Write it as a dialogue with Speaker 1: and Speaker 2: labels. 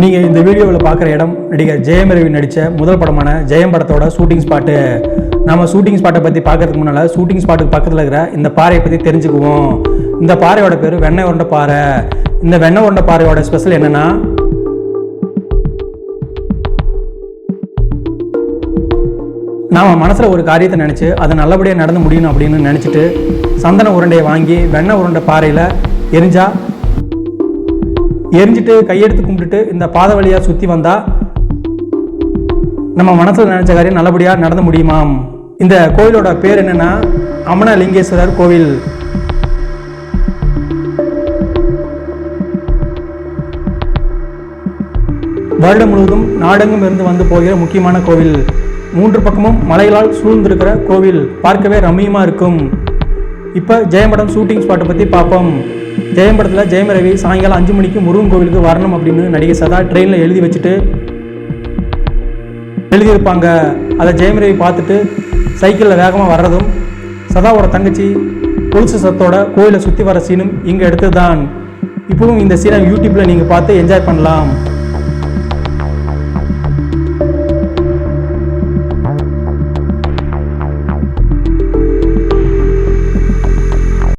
Speaker 1: நீங்கள் இந்த வீடியோவில் பார்க்குற இடம் நடிகர் ஜெயம் ரவி நடித்த முதல் படமான ஜெயம் படத்தோட ஷூட்டிங் ஸ்பாட்டு. நம்ம ஷூட்டிங் ஸ்பாட்டை பற்றி பார்க்கறதுக்கு முன்னால் ஷூட்டிங் ஸ்பாட்டுக்கு பக்கத்தில் இருக்கிற இந்த பாறையை பற்றி தெரிஞ்சுக்குவோம். இந்த பாறையோட பேர் வெண்ணெய் உருண்டை பாறை. இந்த வெண்ணெய் உருண்டை பாறையோட ஸ்பெஷல் என்னென்னா, நாம் மனசில் ஒரு காரியத்தை நினச்சி அதை நல்லபடியாக நடந்து முடியணும் அப்படின்னு நினச்சிட்டு சந்தன உருண்டையை வாங்கி வெண்ணெய் உருண்டை பாறையில் எரிஞ்சிட்டு கையெடுத்து கும்பிட்டுட்டு இந்த பாதை வழியாக சுற்றி வந்தால் நம்ம மனசில் நினச்ச காரியம் நல்லபடியாக நடந்து முடியுமாம். இந்த கோவிலோட பேர் என்னென்னா அமனலிங்கேஸ்வரர் கோவில். வருடம் முழுவதும் நாடெங்கும் இருந்து வந்து போகிற முக்கியமான கோவில். 3 பக்கமும் மலைகளால் சூழ்ந்திருக்கிற கோவில் பார்க்கவே ரம்மியமாக இருக்கும். இப்போ ஜெயம் படம் ஷூட்டிங் ஸ்பாட்டை பற்றி பார்ப்போம். ஜெயம் படத்தில் ஜெயம் ரவி சாயங்காலம் 5 மணிக்கு முருகன் கோவிலுக்கு வரணும் அப்படின்னு நடிகை சதா ட்ரெயினில் எழுதியிருப்பாங்க. அதை ஜெயம் ரவி பார்த்துட்டு சைக்கிளில் வேகமாக வர்றதும் சதாவோட தங்கச்சி கொலுசு சத்தோட கோயிலை சுற்றி வர சீனும் இங்கே எடுத்தது தான். இப்பவும் இந்த சீனை யூடியூப்பில் நீங்கள் பார்த்து என்ஜாய் பண்ணலாம்.